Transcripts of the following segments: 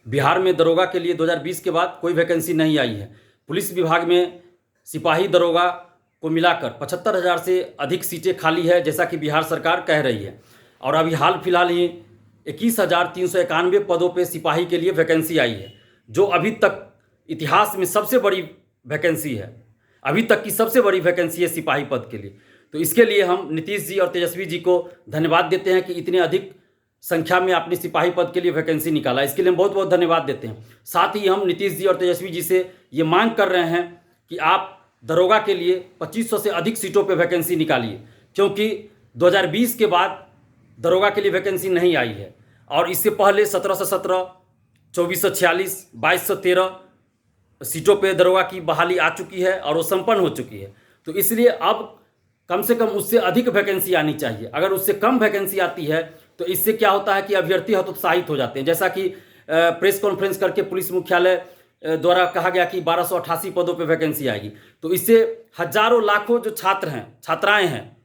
बिहार में दरोगा के लिए 2020 के बाद कोई वैकेंसी नहीं आई है। पुलिस विभाग में सिपाही दरोगा को मिलाकर 75,000 से अधिक सीटें खाली है, जैसा कि बिहार सरकार कह रही है। और अभी हाल फिलहाल ही 21,391 पदों पे सिपाही के लिए वैकेंसी आई है, जो अभी तक इतिहास में सबसे बड़ी वैकेंसी है। अभी तक की सबसे बड़ी वैकेंसी है सिपाही पद के लिए। तो इसके लिए हम नीतीश जी और तेजस्वी जी को धन्यवाद देते हैं कि इतने अधिक संख्या में आपने सिपाही पद के लिए वैकेंसी निकाला। इसके लिए हम बहुत बहुत धन्यवाद देते हैं। साथ ही हम नीतीश जी और तेजस्वी जी से ये मांग कर रहे हैं कि आप दरोगा के लिए 2500 से अधिक सीटों पे वैकेंसी निकालिए, क्योंकि 2020 के बाद दरोगा के लिए वैकेंसी नहीं आई है। और इससे पहले 1717, 2446, 2213 सीटों पे दरोगा की बहाली आ चुकी है और वो संपन्न हो चुकी है। तो इसलिए अब कम से कम उससे अधिक वैकेंसी आनी चाहिए। अगर उससे कम वैकेंसी आती है तो इससे क्या होता है कि अभ्यर्थी हतोत्साहित हो जाते हैं। जैसा कि प्रेस कॉन्फ्रेंस करके पुलिस मुख्यालय द्वारा कहा गया कि 1288 पदों पे वैकेंसी आएगी। तो इससे हजारों लाखों जो छात्र हैं, छात्राएं हैं,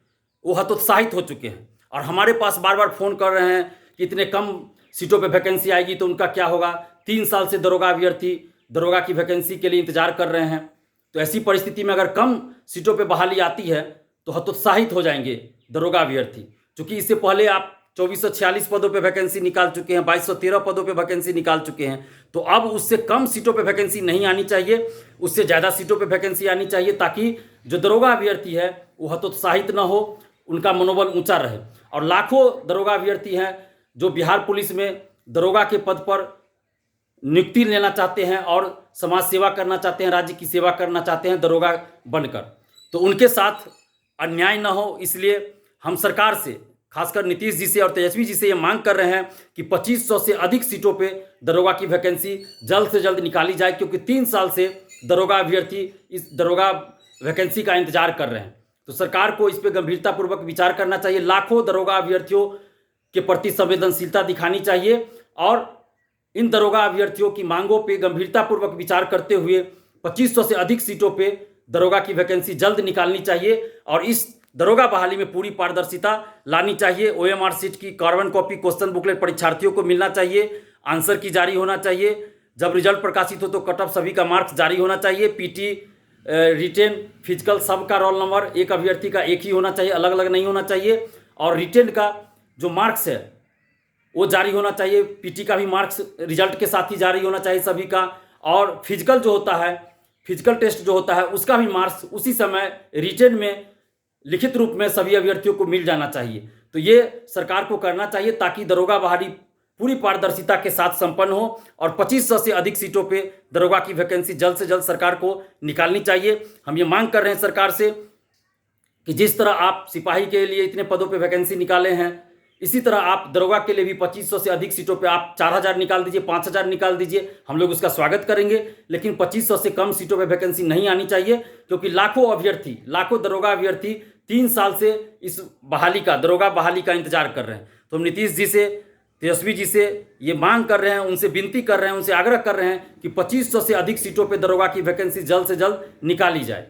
वो हतोत्साहित हो चुके हैं और हमारे पास बार बार फ़ोन कर रहे हैं कि इतने कम सीटों पे वैकेंसी आएगी तो उनका क्या होगा। 3 साल से दरोगा अभ्यर्थी दरोगा की वैकेंसी के लिए इंतजार कर रहे हैं। तो ऐसी परिस्थिति में अगर कम सीटों पे बहाली आती है तो हतोत्साहित हो जाएंगे दरोगा अभ्यर्थी। क्योंकि इससे पहले आप 2446 पदों पे वैकेंसी निकाल चुके हैं, 2213 पदों पे वैकेंसी निकाल चुके हैं। तो अब उससे कम सीटों पे वैकेंसी नहीं आनी चाहिए, उससे ज़्यादा सीटों पे वैकेंसी आनी चाहिए, ताकि जो दरोगा अभ्यर्थी है वो हतोत्साहित न हो, उनका मनोबल ऊंचा रहे। और लाखों दरोगा अभ्यर्थी हैं जो बिहार पुलिस में दरोगा के पद पर नियुक्ति लेना चाहते हैं और समाज सेवा करना चाहते हैं, राज्य की सेवा करना चाहते हैं दरोगा बनकर। तो उनके साथ अन्याय न हो, इसलिए हम सरकार से, खासकर नीतीश जी से और तेजस्वी जी से ये मांग कर रहे हैं कि 2500 से अधिक सीटों पे दरोगा की वैकेंसी जल्द से जल्द निकाली जाए, क्योंकि 3 साल से दरोगा अभ्यर्थी इस दरोगा वैकेंसी का इंतजार कर रहे हैं। तो सरकार को इस पर गंभीरतापूर्वक विचार करना चाहिए, लाखों दरोगा अभ्यर्थियों के प्रति संवेदनशीलता दिखानी चाहिए और इन दरोगा अभ्यर्थियों की मांगों पर गंभीरतापूर्वक विचार करते हुए 2500 से अधिक सीटों पर दरोगा की वैकेंसी जल्द निकालनी चाहिए और इस दरोगा बहाली में पूरी पारदर्शिता लानी चाहिए। OMR सीट की कार्बन कॉपी क्वेश्चन बुकलेट परीक्षार्थियों को मिलना चाहिए, आंसर की जारी होना चाहिए। जब रिजल्ट प्रकाशित हो तो कट ऑफ सभी का मार्क्स जारी होना चाहिए। PT, रिटेन, फिजिकल सबका रोल नंबर एक अभ्यर्थी का एक ही होना चाहिए, अलग अलग नहीं होना चाहिए। और रिटेन का जो मार्क्स है वो जारी होना चाहिए, PT का भी मार्क्स रिजल्ट के साथ ही जारी होना चाहिए सभी का। और फिजिकल जो होता है, फिजिकल टेस्ट जो होता है उसका भी मार्क्स उसी समय रिटेन में लिखित रूप में सभी अभ्यर्थियों को मिल जाना चाहिए। तो ये सरकार को करना चाहिए ताकि दरोगा बहाली पूरी पारदर्शिता के साथ संपन्न हो और 2500 से अधिक सीटों पे दरोगा की वैकेंसी जल्द से जल्द सरकार को निकालनी चाहिए। हम ये मांग कर रहे हैं सरकार से कि जिस तरह आप सिपाही के लिए इतने पदों पे वैकेंसी निकाले हैं, इसी तरह आप दरोगा के लिए भी 2500 से अधिक सीटों पे आप 4000 निकाल दीजिए, 5000 निकाल दीजिए, हम लोग उसका स्वागत करेंगे। लेकिन 2500 से कम सीटों पे वैकेंसी नहीं आनी चाहिए, क्योंकि लाखों अभ्यर्थी, लाखों दरोगा अभ्यर्थी 3 साल से इस बहाली का, दरोगा बहाली का इंतजार कर रहे हैं। तो हम नीतीश जी से, तेजस्वी जी से ये मांग कर रहे हैं, उनसे विनती कर रहे हैं, उनसे आग्रह कर रहे हैं कि 2500 से अधिक सीटों पर दरोगा की वैकेंसी जल्द से जल्द निकाली जाए।